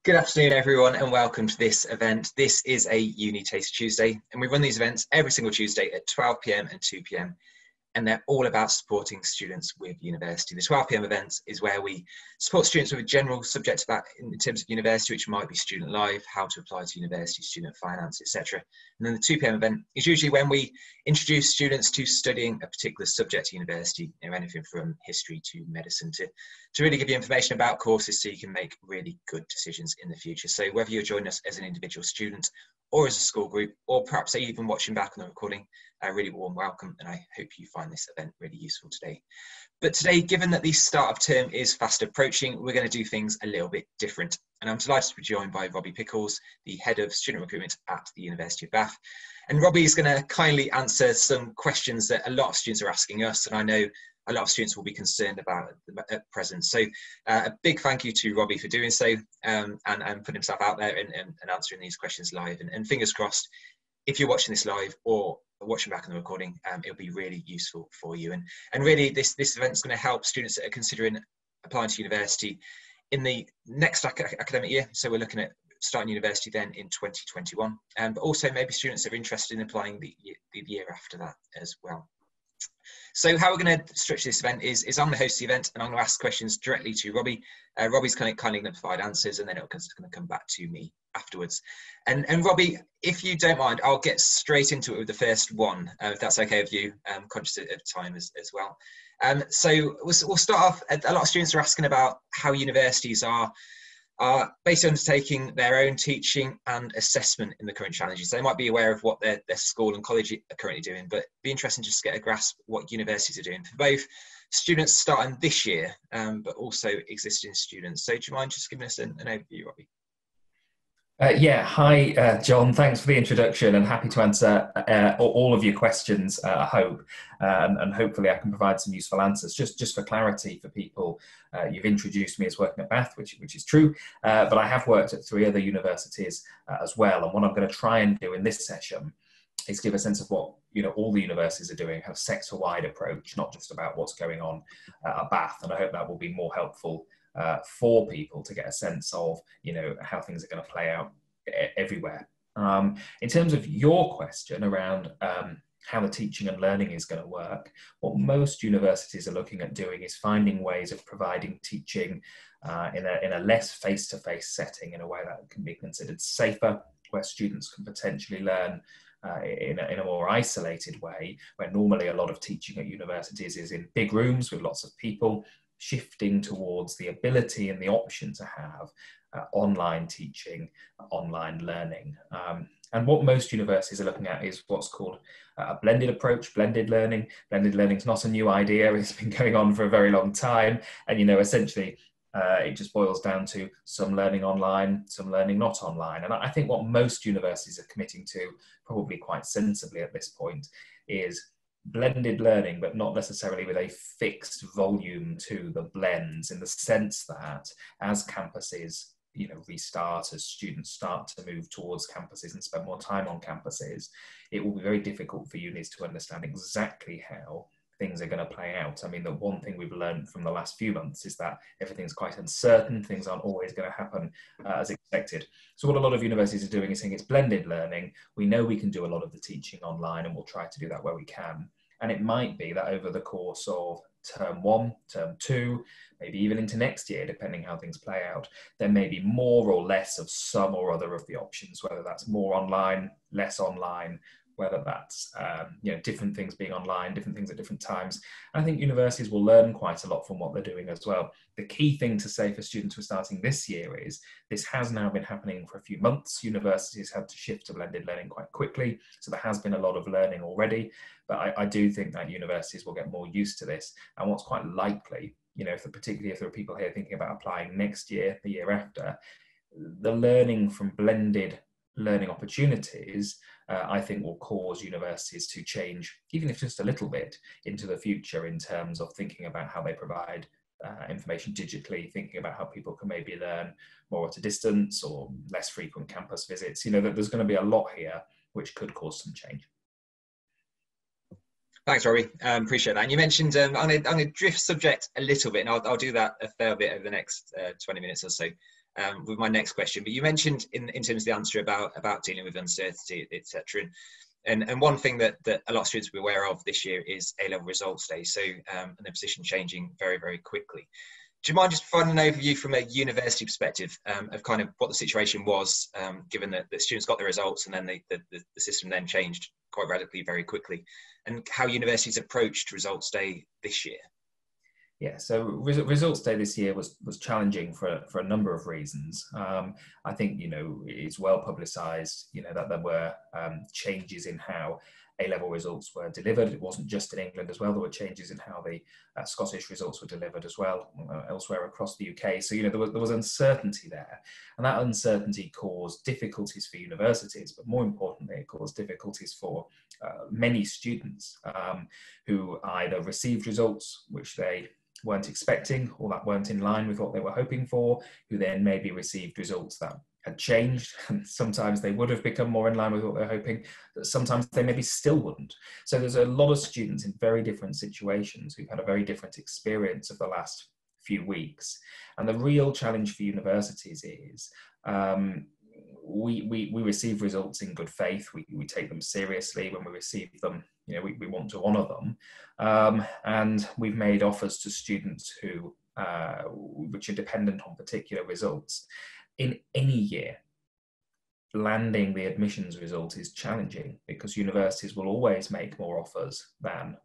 Good afternoon, everyone, and welcome to this event. This is a Uni Taste Tuesday, and we run these events every single Tuesday at 12 p.m. and 2 p.m. and they're all about supporting students with university. The 12 p.m. event is where we support students with a general subject about in terms of university, which might be student life, how to apply to university, student finance, etc. And then the 2 p.m. event is usually when we introduce students to studying a particular subject at university, anything from history to medicine, to really give you information about courses so you can make really good decisions in the future. So whether you're joining us as an individual student or as a school group, or perhaps even watching back on the recording, a really warm welcome, and I hope you find this event really useful today. But today, given that the start of term is fast approaching, we're going to do things a little bit different. And I'm delighted to be joined by Robbie Pickles, the Head of Student Recruitment at the University of Bath. And Robbie is going to kindly answer some questions that a lot of students are asking us, and I know a lot of students will be concerned about at present. So a big thank you to Robbie for doing so and putting himself out there and answering these questions live. And fingers crossed, if you're watching this live or watching back on the recording, it'll be really useful for you. And really, this event is going to help students that are considering applying to university in the next academic year. So we're looking at starting university then in 2021, but also maybe students that are interested in applying the year after that as well. So how we're going to structure this event is I'm going to host the event and I'm going to ask questions directly to Robbie. Robbie's kindly going to provide answers, and then it's going to come back to me afterwards. And Robbie, if you don't mind, I'll get straight into it with the first one, if that's okay with you. I'm conscious of time as well. So we'll start off. A lot of students are asking about how universities are basically undertaking their own teaching and assessment in the current challenges. They might be aware of what their school and college are currently doing, but it'd be interesting just to get a grasp of what universities are doing for both students starting this year, but also existing students. So do you mind just giving us an overview, Robbie? Yeah, hi, John. Thanks for the introduction, and happy to answer all of your questions, I hope, and hopefully I can provide some useful answers. Just for clarity for people, you've introduced me as working at Bath, which is true, but I have worked at 3 other universities as well, and what I'm going to try and do in this session is give a sense of what all the universities are doing, have a sector-wide approach, not just about what's going on at Bath, and I hope that will be more helpful for people to get a sense of how things are going to play out everywhere. In terms of your question around how the teaching and learning is going to work, what most universities are looking at doing is finding ways of providing teaching in a less face-to-face setting, in a way that can be considered safer, where students can potentially learn in a more isolated way, where normally a lot of teaching at universities is in big rooms with lots of people, shifting towards the ability and the option to have online teaching, online learning. And what most universities are looking at is what's called a blended approach, blended learning. Blended learning is not a new idea. It's been going on for a very long time. And, essentially, it just boils down to some learning online, some learning not online. And I think what most universities are committing to, probably quite sensibly at this point, is blended learning, but not necessarily with a fixed volume to the blends, in the sense that as campuses restart, as students start to move towards campuses and spend more time on campuses, it will be very difficult for unis to understand exactly how things are going to play out. I mean, the one thing we've learned from the last few months is that everything's quite uncertain. Things aren't always going to happen as expected. So what a lot of universities are doing is saying it's blended learning. We know we can do a lot of the teaching online, and we'll try to do that where we can. And it might be that over the course of term 1, term 2, maybe even into next year, depending how things play out, there may be more or less of some or other of the options, whether that's more online, less online, whether that's different things being online, different things at different times. And I think universities will learn quite a lot from what they're doing as well. The key thing to say for students who are starting this year is this has now been happening for a few months. Universities had to shift to blended learning quite quickly, so there has been a lot of learning already. But I do think that universities will get more used to this. And what's quite likely, particularly if there are people here thinking about applying next year, the year after, the learning from blended learning opportunities, I think will cause universities to change, even if just a little bit, into the future, in terms of thinking about how they provide information digitally, thinking about how people can maybe learn more at a distance or less frequent campus visits. That there's going to be a lot here which could cause some change. Thanks, Robbie. Appreciate that. And you mentioned, I'm going to drift subject a little bit, and I'll do that a fair bit over the next 20 minutes or so. with my next question. But you mentioned in terms of the answer about dealing with uncertainty, etc. And one thing that a lot of students will be aware of this year is A-level results day. So and the position changing very, very quickly. Do you mind just providing an overview from a university perspective of kind of what the situation was, given that the students got the results and then the system then changed quite radically very quickly, and how universities approached results day this year? Yeah, so results day this year was challenging for a number of reasons. I think, you know, it's well publicised, you know, that there were changes in how A-level results were delivered. It wasn't just in England as well. There were changes in how the Scottish results were delivered as well, elsewhere across the UK. So, you know, there was uncertainty there. And that uncertainty caused difficulties for universities, but more importantly, it caused difficulties for many students who either received results which they weren't expecting or that weren't in line with what they were hoping for, who then maybe received results that had changed, and sometimes they would have become more in line with what they're hoping, but sometimes they maybe still wouldn't. So there's a lot of students in very different situations who've had a very different experience of the last few weeks. And the real challenge for universities is we receive results in good faith. We take them seriously when we receive them. You know, we want to honour them, and we've made offers to students who which are dependent on particular results. In any year, landing the admissions result is challenging because universities will always make more offers than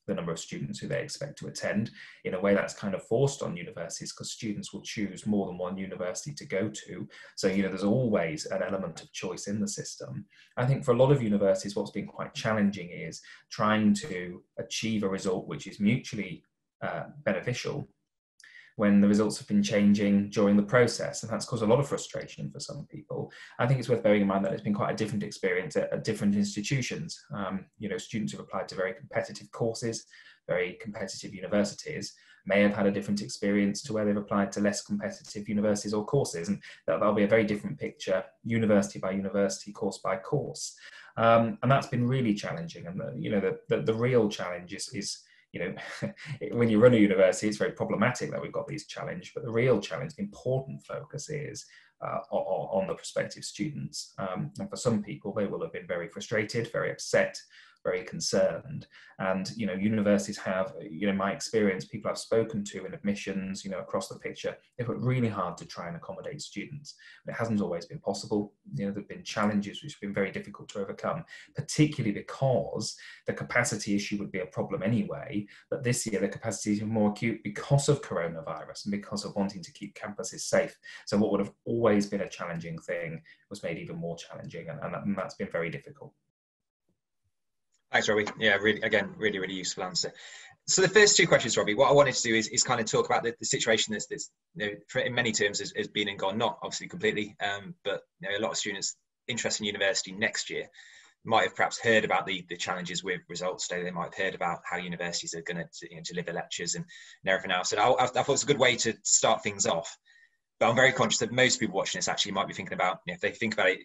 the number of students who they expect to attend. In a way, that's kind of forced on universities because students will choose more than one university to go to. So, you know, there's always an element of choice in the system. I think for a lot of universities, what's been quite challenging is trying to achieve a result which is mutually beneficial when the results have been changing during the process, and that's caused a lot of frustration for some people. I think it's worth bearing in mind that it's been quite a different experience at different institutions. You know, students who've applied to very competitive courses, very competitive universities, may have had a different experience to where they've applied to less competitive universities or courses, and that'll be a very different picture, university by university, course by course. And that's been really challenging. And you know, the real challenge is you know, when you run a university, it's very problematic that we've got these challenges, but the real challenge, the important focus is on the prospective students. And for some people, they will have been very frustrated, very upset, very concerned. And, you know, universities have, you know, my experience, people I've spoken to in admissions, you know, across the picture, they've worked really hard to try and accommodate students. It hasn't always been possible. You know, there've been challenges which have been very difficult to overcome, particularly because the capacity issue would be a problem anyway. But this year, the capacity is more acute because of coronavirus and because of wanting to keep campuses safe. So what would have always been a challenging thing was made even more challenging, and that's been very difficult. Thanks, Robbie. Yeah, really, again, really, really useful answer. So the first two questions, Robbie, what I wanted to do is kind of talk about the situation that's you know, in many terms has been and gone, not obviously completely, but you know, a lot of students interested in university next year might have perhaps heard about the challenges with results day. They might have heard about how universities are going to, you know, deliver lectures and everything else. And I thought it was a good way to start things off. But I'm very conscious that most people watching this actually might be thinking about, you know, if they think about it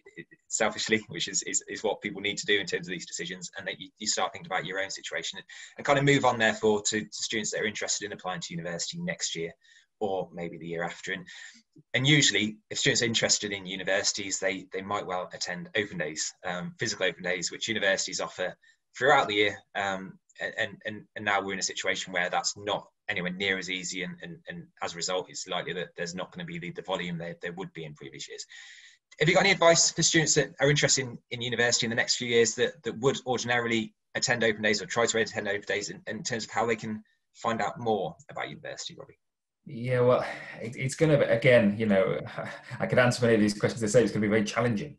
selfishly, which is what people need to do in terms of these decisions, and that you start thinking about your own situation and kind of move on, therefore, to students that are interested in applying to university next year or maybe the year after. And usually, if students are interested in universities, they might well attend open days, physical open days, which universities offer throughout the year. And now we're in a situation where that's not anywhere near as easy, and as a result, it's likely that there's not going to be the volume there would be in previous years. Have you got any advice for students that are interested in university in the next few years that would ordinarily attend open days or try to attend open days in terms of how they can find out more about university, Robbie? Yeah, well, it's going to, again, you know, I could answer many of these questions. They say it's going to be very challenging.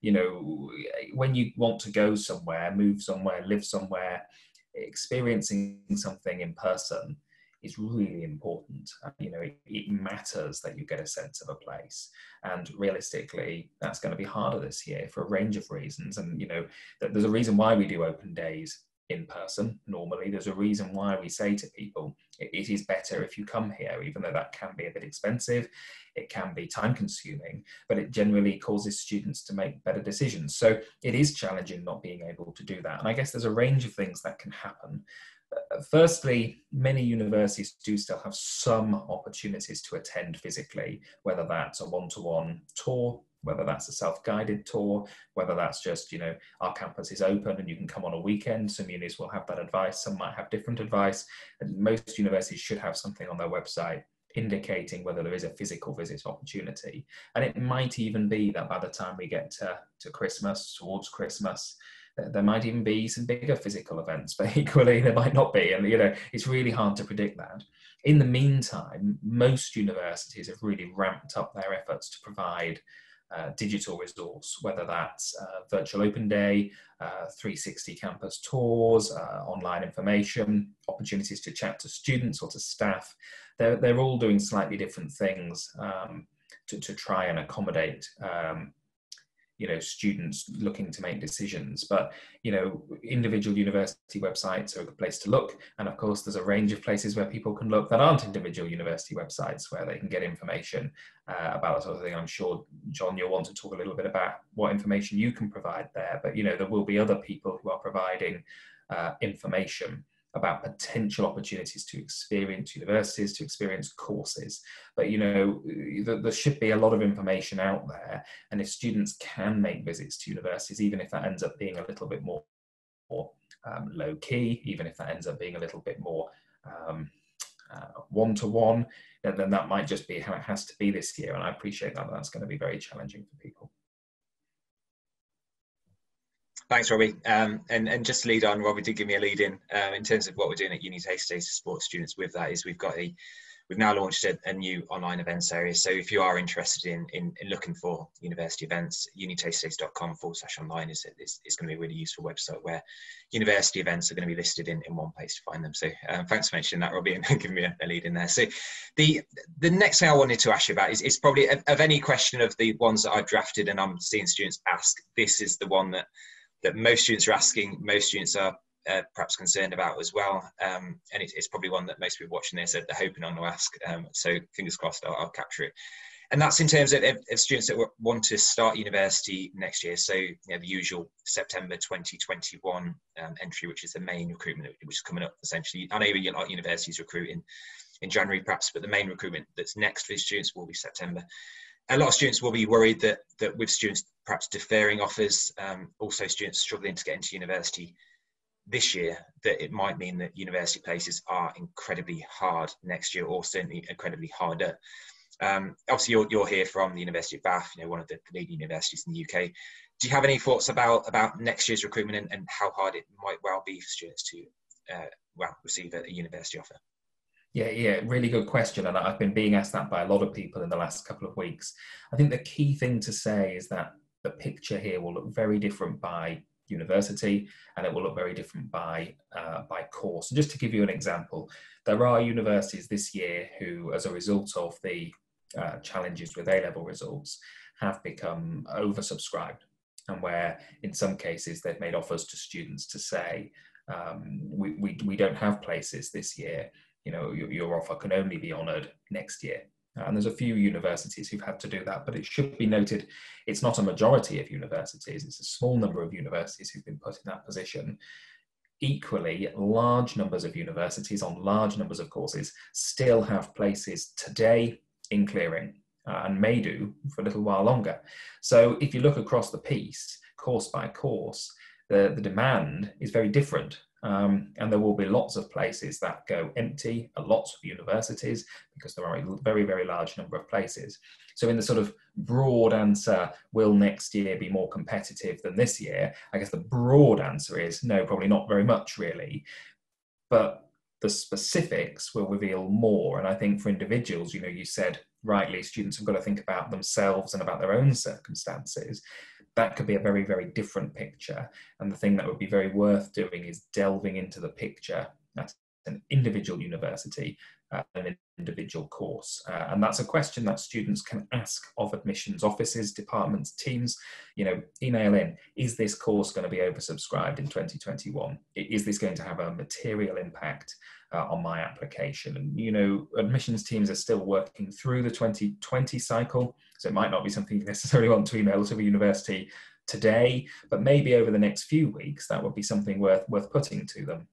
You know, when you want to go somewhere, move somewhere, live somewhere, experiencing something in person is really important. You know, it matters that you get a sense of a place, and realistically that's going to be harder this year for a range of reasons. And you know, there's a reason why we do open days in person normally. There's a reason why we say to people it is better if you come here, even though that can be a bit expensive, it can be time consuming, but it generally causes students to make better decisions. So it is challenging not being able to do that. And I guess there's a range of things that can happen. Firstly, many universities do still have some opportunities to attend physically, whether that's a one-to-one tour, whether that's a self-guided tour, whether that's just, our campus is open and you can come on a weekend. Some unis will have that advice, some might have different advice. And most universities should have something on their website indicating whether there is a physical visit opportunity. And it might even be that by the time we get to Christmas, towards Christmas, there might even be some bigger physical events, but equally there might not be. And, it's really hard to predict that. In the meantime, most universities have really ramped up their efforts to provide digital resource, whether that's virtual open day, 360 campus tours, online information, opportunities to chat to students or to staff. They're all doing slightly different things to try and accommodate students looking to make decisions. But, individual university websites are a good place to look. And of course, there's a range of places where people can look that aren't individual university websites, where they can get information about that sort of thing. I'm sure, John, you'll want to talk a little bit about what information you can provide there. But, there will be other people who are providing information about potential opportunities to experience universities, to experience courses. But, there should be a lot of information out there. And if students can make visits to universities, even if that ends up being a little bit more low key, even if that ends up being a little bit more one-to-one, then that might just be how it has to be this year. And I appreciate that that's going to be very challenging for people. Thanks, Robbie. And just to lead on, Robbie did give me a lead in terms of what we're doing at UniTasterDays to support students with that. Is we've now launched a new online events area. So if you are interested in looking for university events, unitasterdays.com/online is going to be a really useful website where university events are going to be listed in one place to find them. So thanks for mentioning that, Robbie, and giving me a lead in there. So the next thing I wanted to ask you about is probably of any question of the ones that I've drafted and I'm seeing students ask, this is the one that most students are asking, most students are perhaps concerned about as well. And it's probably one that most people watching this are hoping I'm going to ask. So fingers crossed, I'll capture it. And that's in terms of students that want to start university next year. So the usual September 2021 entry, which is the main recruitment, which is coming up essentially. I know a lot of universities recruiting in January perhaps, but the main recruitment that's next for students will be September. A lot of students will be worried that with students perhaps deferring offers, also students struggling to get into university this year, that it might mean that university places are incredibly hard next year, or certainly incredibly harder. Obviously, you're here from the University of Bath, one of the leading universities in the UK. Do you have any thoughts about next year's recruitment and how hard it might well be for students to receive a university offer? Yeah, really good question. And I've been being asked that by a lot of people in the last couple of weeks. I think the key thing to say is that the picture here will look very different by university, and it will look very different by course. And just to give you an example, there are universities this year who, as a result of the challenges with A-level results, have become oversubscribed, and where in some cases they've made offers to students to say, we don't have places this year. Your offer can only be honoured next year. And there's a few universities who've had to do that, but it should be noted, it's not a majority of universities, it's a small number of universities who've been put in that position. Equally, large numbers of universities on large numbers of courses still have places today in clearing, and may do for a little while longer. So if you look across the piece, course by course, the demand is very different. And there will be lots of places that go empty at lots of universities because there are a very, very large number of places. So in the sort of broad answer, will next year be more competitive than this year? I guess the broad answer is no, probably not very much really. But the specifics will reveal more. And I think for individuals, you said rightly, students have got to think about themselves and about their own circumstances. That could be a very, very different picture. And the thing that would be very worth doing is delving into the picture at an individual university, an individual course. And that's a question that students can ask of admissions offices, departments, teams, email in, is this course going to be oversubscribed in 2021? Is this going to have a material impact on my application? And, admissions teams are still working through the 2020 cycle. So it might not be something you necessarily want to email to a university today, but maybe over the next few weeks, that would be something worth putting to them.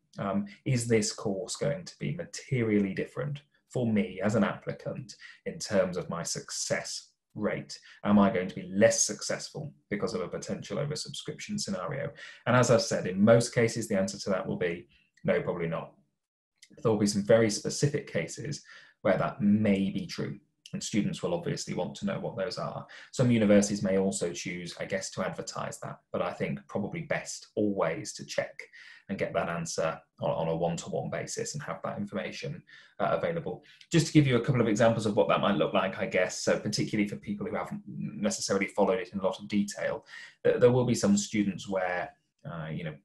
Is this course going to be materially different for me as an applicant in terms of my success rate? Am I going to be less successful because of a potential oversubscription scenario? And as I've said, in most cases, the answer to that will be no, probably not. There will be some very specific cases where that may be true, and students will obviously want to know what those are. Some universities may also choose, I guess, to advertise that, but I think probably best always to check and get that answer on a one-to-one basis and have that information available. Just to give you a couple of examples of what that might look like, I guess, so particularly for people who haven't necessarily followed it in a lot of detail, there will be some students where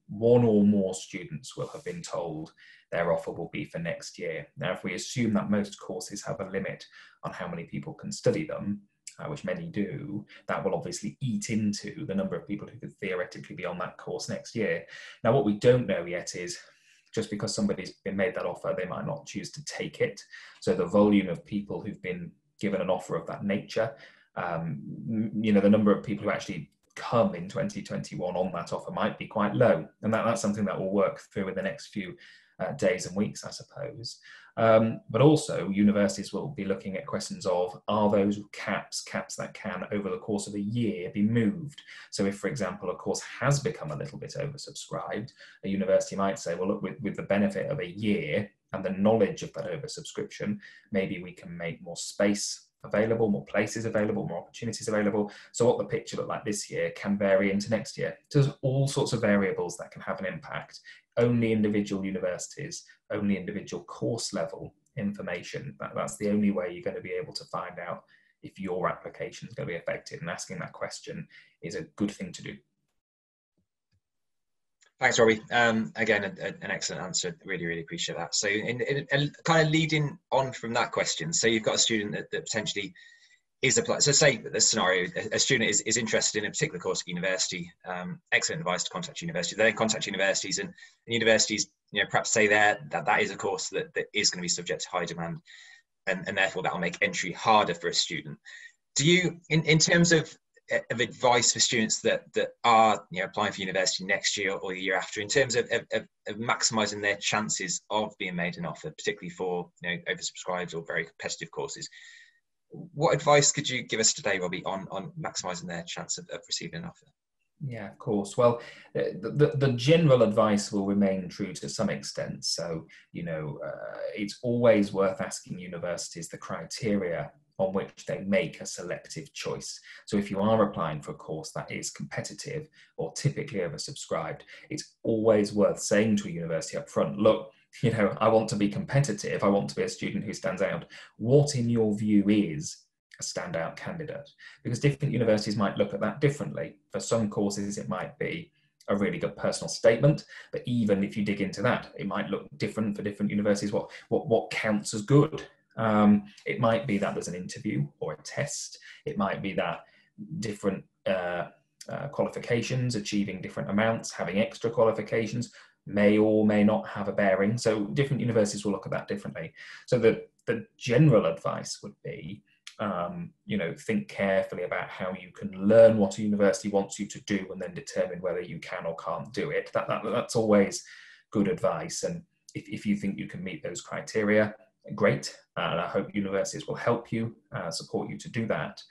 one or more students will have been told their offer will be for next year. Now, if we assume that most courses have a limit on how many people can study them, which many do, that will obviously eat into the number of people who could theoretically be on that course next year. Now, what we don't know yet is, just because somebody's been made that offer, they might not choose to take it. So the volume of people who've been given an offer of that nature, the number of people who actually come in 2021 on that offer might be quite low. And that's something that we'll work through in the next few days and weeks, I suppose. But also universities will be looking at questions of, are those caps that can over the course of a year be moved? So if, for example, a course has become a little bit oversubscribed, a university might say, well, look, with the benefit of a year and the knowledge of that oversubscription, maybe we can make more space available, more places available, more opportunities available. So what the picture looked like this year can vary into next year. So there's all sorts of variables that can have an impact. Only individual universities, only individual course level information. That's the only way you're going to be able to find out if your application is going to be affected, and asking that question is a good thing to do. Thanks, Robbie. Again, an excellent answer. Really, really appreciate that. So, in kind of leading on from that question, so you've got a student that potentially is applying. So, say the scenario: a student is interested in a particular course at university. Excellent advice to contact university. They then contact universities, and universities, perhaps say that is a course that is going to be subject to high demand, and therefore that will make entry harder for a student. Do you, in terms of advice for students that are applying for university next year or the year after, in terms of maximising their chances of being made an offer, particularly for oversubscribed or very competitive courses, what advice could you give us today, Robbie, on maximising their chance of receiving an offer? Yeah, of course. Well, the general advice will remain true to some extent. So, it's always worth asking universities the criteria on which they make a selective choice. So if you are applying for a course that is competitive or typically oversubscribed, it's always worth saying to a university up front, look, I want to be competitive. I want to be a student who stands out. What, in your view, is a standout candidate? Because different universities might look at that differently. For some courses, it might be a really good personal statement, but even if you dig into that, it might look different for different universities. What counts as good? It might be that there's an interview or a test. It might be that different qualifications, achieving different amounts, having extra qualifications may or may not have a bearing. So different universities will look at that differently. So the general advice would be, think carefully about how you can learn what a university wants you to do and then determine whether you can or can't do it. That's always good advice. And if you think you can meet those criteria, great. And I hope universities will help you, support you to do that.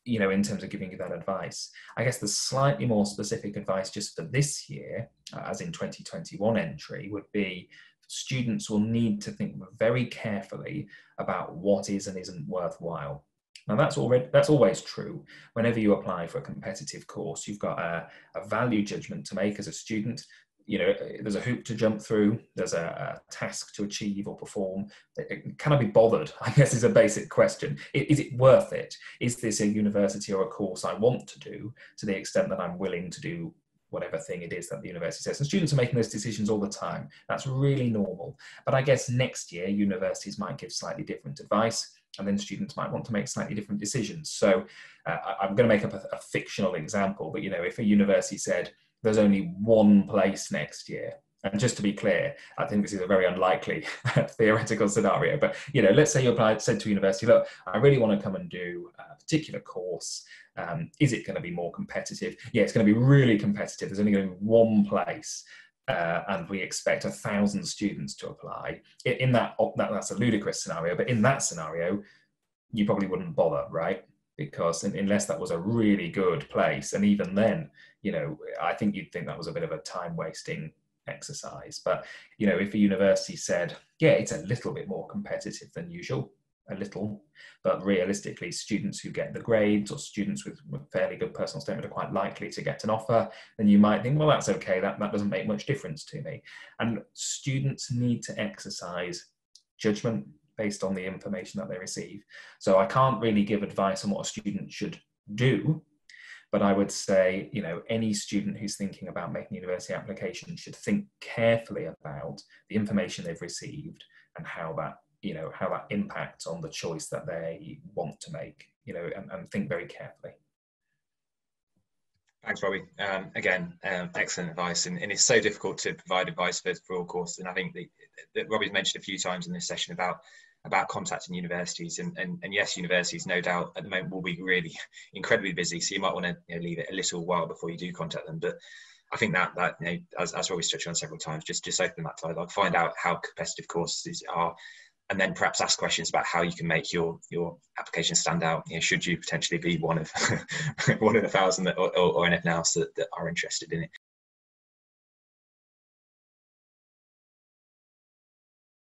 In terms of giving you that advice. I guess the slightly more specific advice just for this year, as in 2021 entry, would be students will need to think very carefully about what is and isn't worthwhile. Now that's always true. Whenever you apply for a competitive course, you've got a value judgment to make as a student. There's a hoop to jump through, there's a task to achieve or perform. Can I be bothered, I guess, is a basic question. Is it worth it? Is this a university or a course I want to do to the extent that I'm willing to do whatever thing it is that the university says? And students are making those decisions all the time. That's really normal. But I guess next year, universities might give slightly different advice, and then students might want to make slightly different decisions. So I'm going to make up a fictional example, but if a university said, there's only one place next year. And just to be clear, I think this is a very unlikely theoretical scenario, but let's say you said to university, look, I really want to come and do a particular course. Is it going to be more competitive? Yeah, it's going to be really competitive. There's only going to be one place. and we expect 1,000 students to apply, that's a ludicrous scenario, but in that scenario, you probably wouldn't bother, right? Because unless that was a really good place, and even then, you know, I think you'd think that was a bit of a time-wasting exercise. But, you know, if a university said, yeah, it's a little bit more competitive than usual, a little, but realistically, students who get the grades or students with fairly good personal statement are quite likely to get an offer, then you might think, well, that's okay, that doesn't make much difference to me. And students need to exercise judgment based on the information that they receive. So I can't really give advice on what a student should do, but I would say, you know, any student who's thinking about making a university application should think carefully about the information they've received and how that, you know, how that impacts on the choice that they want to make, you know, and think very carefully. Thanks, Robbie. Again, excellent advice, and it's so difficult to provide advice for all courses. And I think that Robbie's mentioned a few times in this session about contacting universities, and yes, universities no doubt at the moment will be really incredibly busy, so you might want to, you know, leave it a little while before you do contact them. But I think that you know, as Robbie's touched on several times, just open that dialogue, find out how competitive courses are, and then perhaps ask questions about how you can make your application stand out. You know, should you potentially be one of 1,000 or anything else that are interested in it.